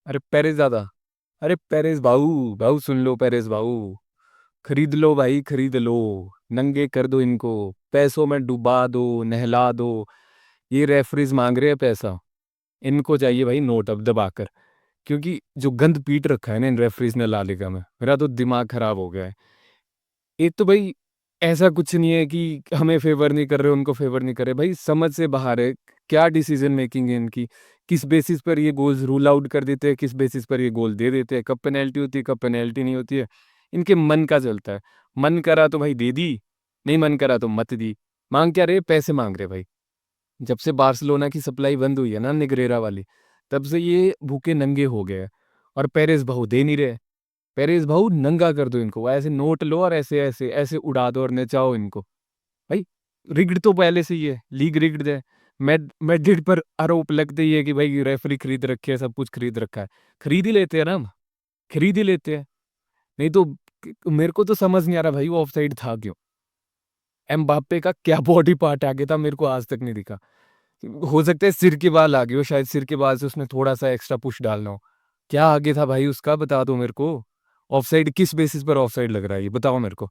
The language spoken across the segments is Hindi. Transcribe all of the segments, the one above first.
अरे पेरेज दादा, अरे पेरेज भाऊ भाऊ सुन लो, पेरेज भाऊ खरीद लो भाई, खरीद लो। नंगे कर दो इनको, पैसों में डुबा दो, नहला दो। ये रेफरीज मांग रहे हैं पैसा, इनको चाहिए भाई नोट अब दबाकर। क्योंकि जो गंद पीट रखा है ना इन रेफरीज ने ला लीगा में, मेरा तो दिमाग खराब हो गया है। एक तो भाई ऐसा कुछ नहीं है कि हमें फेवर नहीं कर रहे, उनको फेवर नहीं कर रहे, भाई समझ से बाहर है। क्या डिसीजन मेकिंग है इनकी? किस बेसिस पर ये गोल्स रूल आउट कर देते हैं, किस बेसिस पर ये गोल दे देते हैं, कब पेनल्टी होती है कब पेनल्टी नहीं होती है, इनके मन का चलता है। मन करा तो भाई दे दी, नहीं मन करा तो मत दी। मांग क्या रहे? पैसे मांग रहे भाई। जब से बार्सिलोना की सप्लाई बंद हुई है ना निगरेरा वाली, तब से ये भूखे नंगे हो गए हैं। और पेरेस भाऊ दे नहीं रहे। पेरेस भाऊ नंगा कर दो इनको, ऐसे नोट लो और ऐसे ऐसे ऐसे उड़ा दो और नचाओ इनको। भाई रिग्ड तो पहले से ही है, लीग रिग्ड है। मैड्रिड पर आरोप लगते ही है कि भाई रेफरी खरीद रखे है, सब कुछ खरीद रखा है। खरीद ही लेते हैं ना हम, खरीद ही लेते हैं। नहीं तो मेरे को तो समझ नहीं आ रहा भाई वो ऑफसाइड था क्यों। एम्बाप्पे का क्या बॉडी पार्ट आगे था, मेरे को आज तक नहीं दिखा। हो सकता है सिर के बाल आगे हो, शायद सिर के बाल से उसने थोड़ा सा एक्स्ट्रा पुश डालना हो। क्या आगे था भाई उसका, बता दो मेरे को। ऑफसाइड किस बेसिस पर ऑफसाइड लग रहा है ये बताओ मेरे को।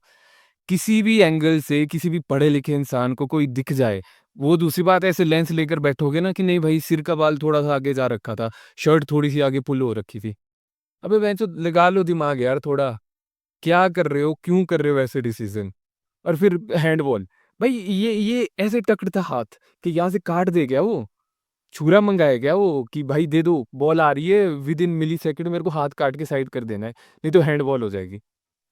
किसी भी एंगल से किसी भी पढ़े लिखे इंसान को कोई दिख जाए। वो दूसरी बात, ऐसे लेंस लेकर बैठोगे ना कि नहीं भाई सिर का बाल थोड़ा सा आगे जा रखा था, शर्ट थोड़ी सी आगे पुल हो रखी थी। अबे बेंचो लगा लो दिमाग यार थोड़ा। क्या कर रहे हो, क्यों कर रहे हो ऐसे डिसीजन? और फिर हैंडबॉल, भाई ये ऐसे टकट था हाथ कि यहाँ से काट दे गया वो। छुरा मंगाया क्या वो कि भाई दे दो, बॉल आ रही है विद इन मिली सेकेंड, मेरे को हाथ काट के साइड कर देना है, नहीं तो हैंडबॉल हो जाएगी।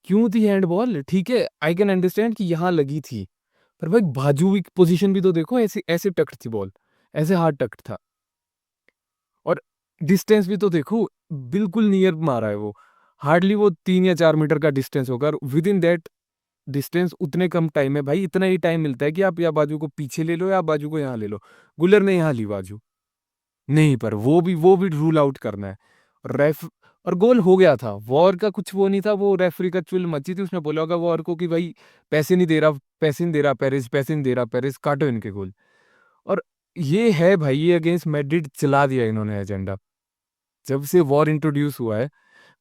क्यों थी हैंडबॉल? ठीक है आई कैन अंडरस्टैंड कि यहाँ लगी थी, पर भाई बाजू की पोजीशन भी तो देखो, ऐसे ऐसे टक्ट थी बॉल, ऐसे हार्ड टक्ट था। और डिस्टेंस भी तो देखो, बिल्कुल नियर मारा है वो। हार्डली वो 3 या 4 मीटर का डिस्टेंस होगा, विद इन दैट डिस्टेंस उतने कम टाइम में भाई इतना ही टाइम मिलता है कि आप या बाजू को पीछे ले लो या बाजू को यहाँ ले लो। गुलर ने यहाँ ली बाजू, नहीं पर वो भी रूल आउट करना है। रेफ और गोल हो गया था, वॉर का कुछ वो नहीं था, वो रेफरी का चुल मची थी, उसने बोला होगा वॉर को कि भाई पैसे नहीं दे रहा, पैसे नहीं दे रहा पेरिस, पैसे नहीं दे रहा पेरिस, काटो इनके गोल। और ये है भाई, ये अगेंस्ट मैड्रिड चला दिया इन्होंने एजेंडा। जब से वॉर इंट्रोड्यूस हुआ है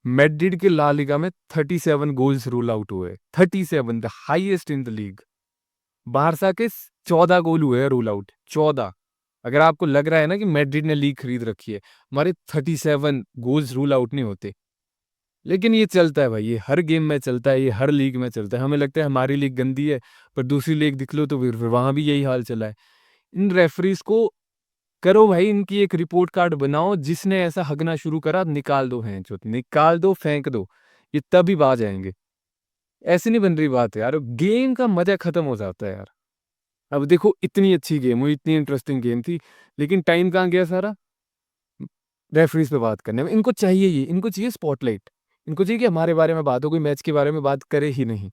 मैड्रिड के ला लीगा में 37 गोल्स रूल आउट हुए, 37, the highest in the league. Barça के 14 गोल हुए हैं रूल आउट, 14। अगर आपको लग रहा है ना कि मैड्रिड ने लीग खरीद रखी है, हमारे 37 गोल्स रूल आउट नहीं होते। लेकिन ये चलता है भाई, ये हर गेम में चलता है, ये हर लीग में चलता है। हमें लगता है हमारी लीग गंदी है, पर दूसरी लीग दिख लो तो फिर वहां भी यही हाल चला है। इन रेफरीज को करो भाई, इनकी एक रिपोर्ट कार्ड बनाओ, जिसने ऐसा हगना शुरू करा निकाल दो, हैं जो निकाल दो, फेंक दो। ये तभी बाज आएंगे। ऐसे नहीं बन रही बात यार, गेम का मजा खत्म हो जाता है यार। अब देखो इतनी अच्छी गेम हुई, इतनी इंटरेस्टिंग गेम थी, लेकिन टाइम कहाँ गया सारा रेफरीज पे बात करने में। इनको चाहिए ये, इनको चाहिए स्पॉटलाइट। इनको चाहिए कि हमारे बारे में बात हो, कोई मैच के बारे में बात करे ही नहीं।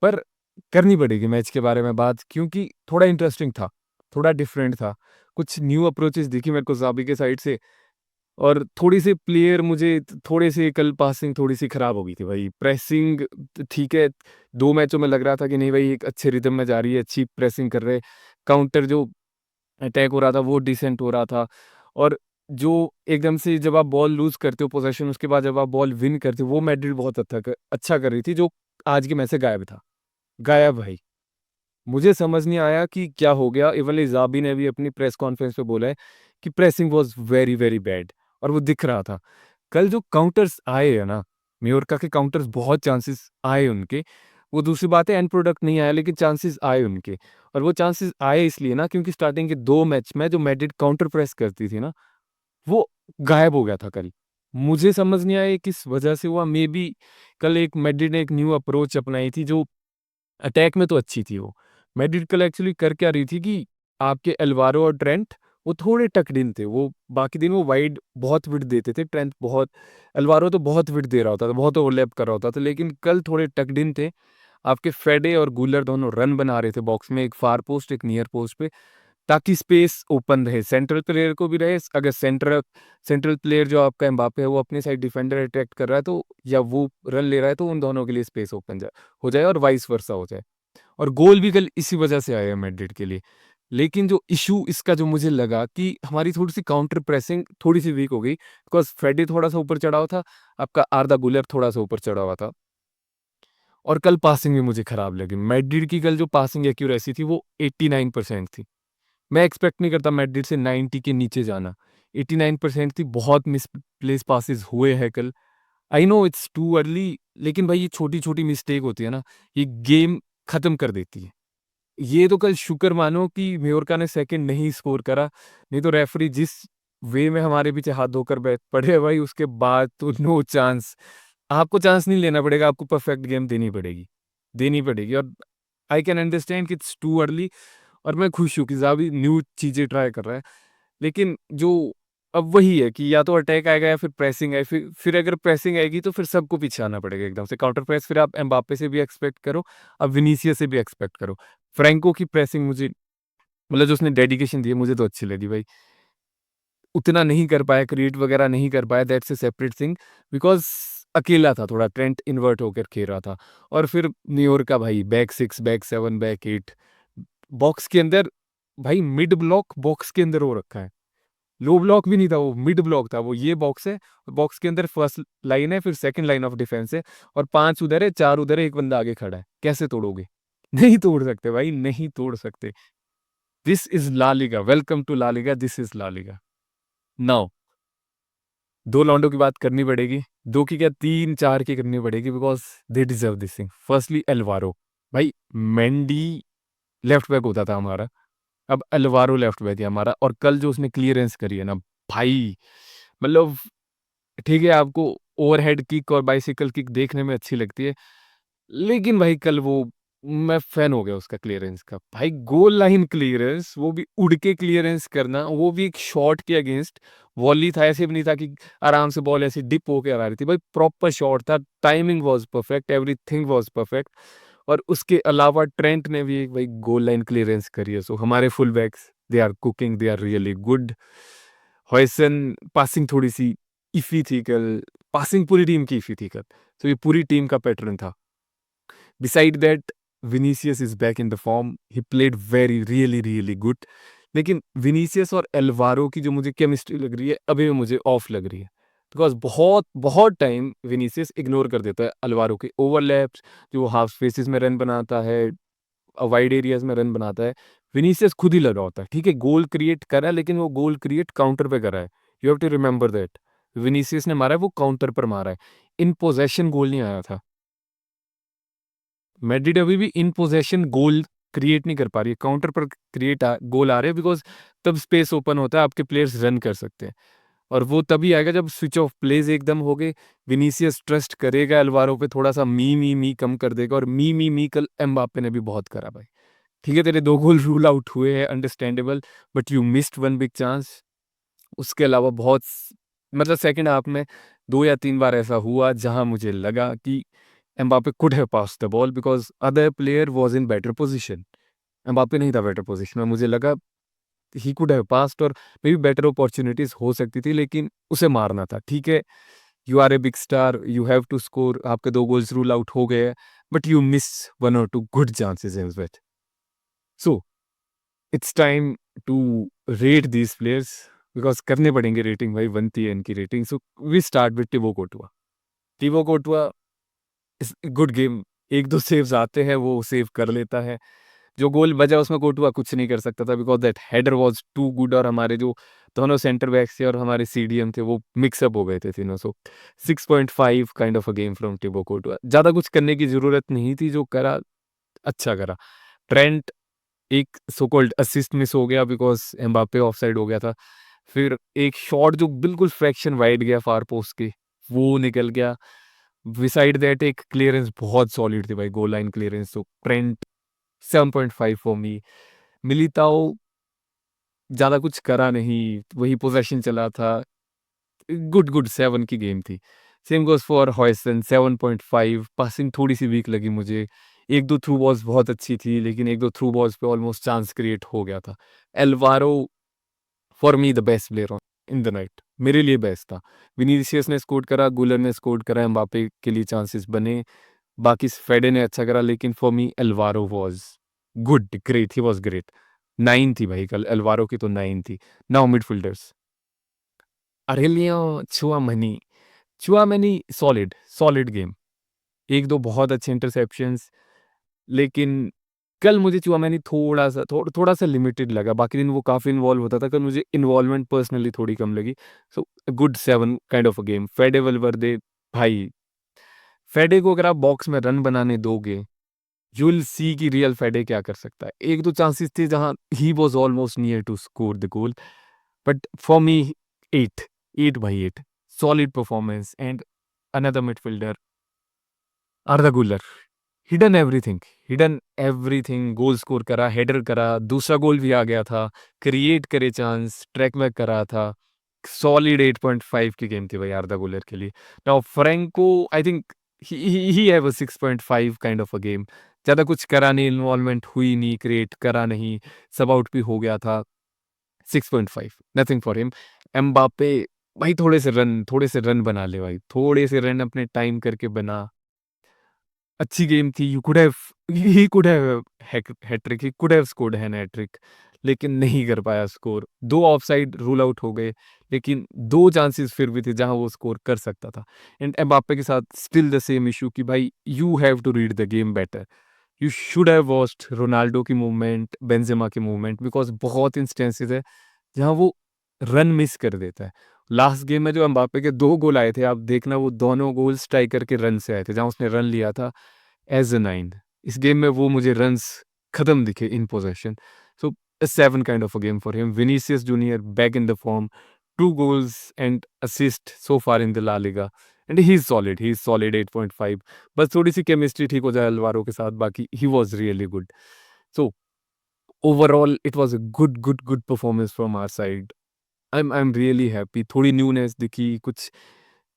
पर करनी पड़ेगी मैच के बारे में बात, क्योंकि थोड़ा इंटरेस्टिंग था, थोड़ा डिफरेंट था। कुछ न्यू अप्रोचेस दिखी मेरे को जाबी के साइड से। और थोड़ी सी प्लेयर मुझे थोड़े से कल पासिंग थोड़ी सी खराब हो गई थी भाई। प्रेसिंग ठीक है, 2 मैचों में लग रहा था कि नहीं भाई एक अच्छे रिदम में जा रही है, अच्छी प्रेसिंग कर रहे। काउंटर जो अटैक हो रहा था वो डिसेंट हो रहा था। और जो एकदम से जब आप बॉल लूज करते हो पोजेशन, उसके बाद जब आप बॉल विन करते हो, वो मैड्रिड बहुत अच्छा कर रही थी, जो आज के मैच से गायब था। गायब भाई। मुझे समझ नहीं आया कि क्या हो गया। इवन इजाबी ने भी अपनी प्रेस कॉन्फ्रेंस पे बोला है कि pressing was very very bad, और वो दिख रहा था। कल जो काउंटर्स आए हैं ना, म्योरका के काउंटर्स बहुत चांसेस आए उनके। वो दूसरी बात है एंड प्रोडक्ट नहीं आया, लेकिन चांसेस आए उनके। और वो चांसेस आए इसलिए ना क्योंकि स्टार्टिंग के 2 मैच में जो मैड्रिड काउंटर प्रेस करती थी ना, वो गायब हो गया था कल। मुझे समझ नहीं आया ये किस वजह से हुआ। मे बी कल एक मैड्रिड ने एक न्यू अप्रोच अपनाई थी, जो अटैक में तो अच्छी थी वो। मैड्रिड कल एक्चुअली कर क्या रही थी कि आपके एल्वारो और ट्रेंट वो थोड़े टक्ड इन थे। वो बाकी दिन वो वाइड बहुत विड देते थे, ट्रेंट बहुत, एल्वारो तो बहुत विड दे रहा होता था, बहुत ओवरलैप कर रहा होता था, लेकिन कल थोड़े टक्ड इन थे। आपके फेडे और गुलर दोनों रन बना रहे थे बॉक्स में, एक फार पोस्ट एक नियर पोस्ट पे, ताकि स्पेस ओपन रहे, सेंट्रल प्लेयर को भी रहे। अगर सेंट्रल सेंट्रल प्लेयर जो आपका एम्बापे है वो अपनी साइड डिफेंडर अट्रैक्ट कर रहा है तो, या वो रन ले रहा है तो उन दोनों के लिए स्पेस ओपन हो जाए, और वाइस वर्सा हो जाए। और गोल भी कल इसी वजह से आया है मैड्रिड के लिए। लेकिन जो इशू इसका जो मुझे लगा कि हमारी थोड़ी-सी काउंटर प्रेसिंग थोड़ी-सी वीक हो गई, बिकॉज़ फ्रेडी थोड़ा-सा ऊपर चढ़ा हुआ था, आपका आर्दा गुलर थोड़ा-सा ऊपर चढ़ा हुआ था और कल पासिंग भी मुझे खराब लगी। मैड्रिड की कल जो पासिंग एक्यूरेसी थी वो 89% थी। मैं एक्सपेक्ट नहीं करता मैड्रिड से 90 के नीचे जाना। 89% थी, बहुत मिसप्लेस पासेस हुए हैं कल। I know it's too early, लेकिन भाई ये छोटी-छोटी मिस्टेक होती है ना, ये गेम खत्म कर देती है। ये तो कल शुक्र मानो कि म्योरका ने सेकंड नहीं स्कोर करा, नहीं तो रेफरी जिस वे में हमारे पीछे हाथ धोकर बैठ पड़े हैं भाई, उसके बाद तो नो चांस। आपको चांस नहीं लेना पड़ेगा, आपको परफेक्ट गेम देनी पड़ेगी। देनी पड़ेगी और आई कैन अंडरस्टैंड कि इट्स टू अर्ली और मैं खुश हूँ कि ज़ावी न्यू चीज़ें ट्राई कर रहा है। लेकिन जो अब वही है कि या तो अटैक आएगा या फिर प्रेसिंग है, फिर अगर प्रेसिंग आएगी तो फिर सबको पीछे आना पड़ेगा एकदम से। काउंटर प्रेस फिर आप एम्बाप्पे से भी एक्सपेक्ट करो, अब विनीसियस से भी एक्सपेक्ट करो। फ्रैंको की प्रेसिंग मुझे मतलब जो उसने डेडिकेशन दी है मुझे तो अच्छी लगी भाई। उतना नहीं कर पाया, क्रिएट वगैरह नहीं कर पाया, that's a separate thing because अकेला था थोड़ा, ट्रेंट इन्वर्ट होकर खेल रहा था। और फिर न्यूयॉर्क का भाई बैक 6, बैक 7, बैक 8 बॉक्स के अंदर भाई मिड ब्लॉक बॉक्स के अंदर हो रखा है। लो ब्लॉक भी नहीं था वो, मिड ब्लॉक था वो, ये बॉक्स है, बॉक्स के अंदर फर्स्ट लाइन है, फिर सेकंड लाइन ऑफ डिफेंस है और 5 उधर है, 4 उधर है, 1 बंदा आगे खड़ा है। कैसे तोड़ोगे? नहीं तोड़ सकते भाई, नहीं तोड़ सकते। This is La Liga, welcome to La Liga, this is La Liga. Now 2 लॉन्डो की बात करनी पड़ेगी, 2 की क्या 3-4 की करनी पड़ेगी because they deserve this thing. Firstly Alvaro, भाई मेंडी लेफ्ट बैक होता था हमारा, अब एल्वारो लेफ्ट बैक है हमारा और कल जो उसने क्लियरेंस करी है ना भाई, मतलब ठीक है आपको ओवरहेड किक और बाइसिकल किक देखने में अच्छी लगती है, लेकिन भाई कल वो मैं फैन हो गया उसका क्लियरेंस का। भाई गोल लाइन क्लियरेंस, वो भी उड़ के क्लियरेंस करना, वो भी एक शॉट के अगेंस्ट। वॉली था, ऐसे भी नहीं था कि आराम से बॉल ऐसे डिप होके आ रही थी। भाई प्रॉपर शॉट था, timing was perfect, everything was perfect और उसके अलावा ट्रेंट ने भी एक भाई गोल लाइन क्लियरेंस करी है। सो हमारे full backs they are cooking, they are really good. Huijsen passing थोड़ी-सी इफ़ी थी कल, पासिंग पूरी टीम की इफ़ी थी कल। तो ये पूरी टीम का पैटर्न था। Beside that, Vinicius is back in the form. He played very really really good. लेकिन विनीसियस और एल्वारो की जो मुझे केमिस्ट्री लग रही है, अभी भी मुझे ऑफ लग रही है। बिकॉज़ बहुत बहुत टाइम विनीसियस इग्नोर कर देता है एल्वारो के ओवरलैप्स, जो हाफ स्पेसेस में रन बनाता है, वाइड एरियाज़ में रन बनाता है। विनीसियस खुद ही लगा होता है, ठीक है? गोल क्रिएट करा है, लेकिन वो गोल क्रिएट काउंटर पे करा है। You have to remember that. Vinicius ने मारा है, वो काउंटर पर मारा है। इन पोजेशन गोल नहीं आया था। मैड्रिड अभी भी इन पोजेशन गोल क्रिएट नहीं कर पा रही है, काउंटर पर गोल आ रहे हैं बिकॉज़ तब स्पेस ओपन होता है, आपके प्लेयर्स रन कर सकते हैं और वो तभी आएगा जब स्विच ऑफ प्लेज़ एकदम हो गए, विनीसियस ट्रस्ट करेगा एल्वारो पे, थोड़ा-सा मी कम कर देगा और मी कल एम्बाप्पे ने भी बहुत करा भाई। ठीक है, तेरे 2 गोल रूल आउट हुए हैं, understandable, but you missed one big chance. उसके अलावा बहुत स मतलब सेकंड हाफ में 2 या 3 बार ऐसा हुआ जहाँ मुझे लगा कि Mbappe could have passed the ball because other player was in better position. Mbappe नहीं था बेटर पोज़ीशन में, मुझे लगा ही कुड हैव पास्ड और मे बी बेटर अपॉर्च्युनिटीज़ हो सकती थी, लेकिन उसे मारना था। ठीक है, you are a big star, you have to score, आपके 2 गोल्स रूल आउट हो गए हैं, बट यू मिस 1 और 2 good chances as well. So it's time to rate these players because करने पड़ेंगे रेटिंग भाई, बनती है इनकी rating. So we start with Thibaut Courtois. Thibaut Courtois is good game, 1-2 saves आते हैं, वो सेव कर लेता है। जो गोल बचा उसमें कोर्टुआ कुछ नहीं कर सकता था because that header was too good और हमारे जो दोनों सेंटर बैक्स थे और हमारे सीडीएम थे वो मिक्स अप हो गए थे तीनों। So 6.5 kind of a game from Thibaut Courtois. ज़्यादा कुछ करने की ज़रूरत नहीं थी, जो करा अच्छा करा। ट्रेंट एक सो कॉल्ड असिस्ट मिस हो गया बिकॉज़ एम्बाप्पे ऑफसाइड हो गया था। फिर एक शॉट जो बिल्कुल फ्रैक्शन वाइड गया फार पोस्ट के, वो निकल गया। बिसाइड दैट एक क्लीयरेंस बहुत सॉलिड थी भाई, गोल लाइन क्लीयरेंस, तो ट्रेंट 7.5 फॉर मी। मिलिताओ ज़्यादा कुछ करा नहीं, वही पोज़ेशन चला था। गुड 7 की गेम थी। Same goes for Huijsen 7.5, passing थोड़ी-सी वीक लगी मुझे। 1-2 थ्रू बॉल्स बहुत अच्छी थी, लेकिन 1-2 थ्रू बॉल्स पे ऑलमोस्ट चांस क्रिएट हो गया था। Alvaro for me the best player in the night, मेरे लिए बेस्ट था। विनीसियस ने स्कोर करा, गुलर ने स्कोर करा, एम्बाप्पे के लिए चांसेस बने। बाकी फेडे ने अच्छा करा, लेकिन for me Alvaro was good, great, he was great. 9 थी भाई कल, अल्वारो की तो 9 थी। Now midfielders, Aurelien Tchouameni. Tchouameni solid, solid game. 1-2 बहुत अच्छे इंटरसेप्शंस, लेकिन कल मुझे चुआमेनी थोड़ा-सा लिमिटेड लगा। बाकी दिन वो काफ़ी इन्वॉल्व होता था, कल मुझे इन्वॉल्वमेंट पर्सनली थोड़ी कम लगी। So good 7 kind of a game. Fede Valverde, भाई फेडे को अगर आप बॉक्स में रन बनाने दोगे, यू विल सी कि रियल फेडे क्या कर सकता है। 1-2 चांसेस थे जहाँ he was almost near to score the goal, but for me 8, 8 भाई 8, solid performance and another midfielder Arda Guler, he done everything, he done everything. Goal score करा, हेडर करा, दूसरा गोल भी आ गया था, क्रिएट करे चांस, ट्रैक बैक करा था। सॉलिड 8.5 की गेम थी भाई आर्दा गुलर के लिए। Now Franco, I think he have a 6.5 kind of a game. ज़्यादा कुछ करा नहीं, इन्वॉल्वमेंट हुई नहीं, क्रिएट करा नहीं, सब आउट भी हो गया था। 6.5, नथिंग फॉर हिम। एम्बापे, भाई थोड़े से रन बना ले भाई, थोड़े से रन अपने टाइम करके बना। अच्छी गेम थी, you could have, he could have hat trick, he could have scored an hat trick, लेकिन नहीं कर पाया स्कोर। 2 ऑफसाइड रूल आउट हो गए, लेकिन 2 चांसेस फिर भी थे जहां वो स्कोर कर सकता था। एंड एम्बाप्पे के साथ स्टिल द सेम इशू कि भाई you have to read the game better. You should have watched Ronaldo की मूवमेंट, बेंजेमा की मूवमेंट, बिकॉज़ बहुत इंस्टेंसेस है जहाँ वो रन मिस कर देता है। लास्ट गेम में जो एम्बाप्पे के 2 गोल आए थे, आप देखना वो दोनों गोल स्ट्राइकर के रन से आए थे, जहाँ उसने रन लिया था एज़ अ 9। इस गेम में वो मुझे रन्स खत्म दिखे in possession. So a 7 kind of a game for him. Vinicius Junior back in the form, 2 goals and assist so far in the La Liga. And he's solid. He's solid 8.5. बस थोड़ी सी केमिस्ट्री ठीक हो जाए अल्वारो के साथ, बाकी he was really good. So overall it was a good performance from our side. I'm really happy. थोड़ी न्यूनेस दिखी, कुछ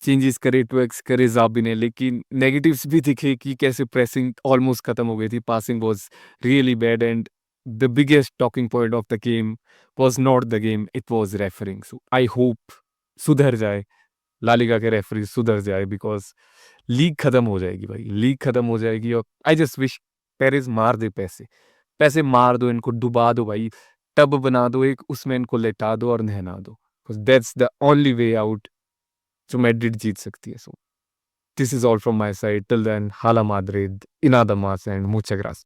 चेंजेस करे, ट्वेक्स करे ज़ाबी ने, लेकिन नेगेटिव्स भी दिखे कि कैसे प्रेसिंग ऑलमोस्ट खत्म हो गई थी, passing was really bad and the biggest talking point of the game was not the game, it was referring. So I hope सुधर जाए, ला लीगा के रेफरी सुधर जाए, बिकॉज़ लीग खत्म हो जाएगी भाई, लीग खत्म हो जाएगी। और आई जस्ट विश पेरेज़ मार दे पैसे, पैसे मार दो, इनको डुबा दो भाई, टब बना दो एक, उसमें इनको लेटा दो और नहला दो, because that's the only way out जो मैड्रिड जीत सकती है। So this is all from my side, till then Hala Madrid, इन अदर मास एंड मुचas gracias.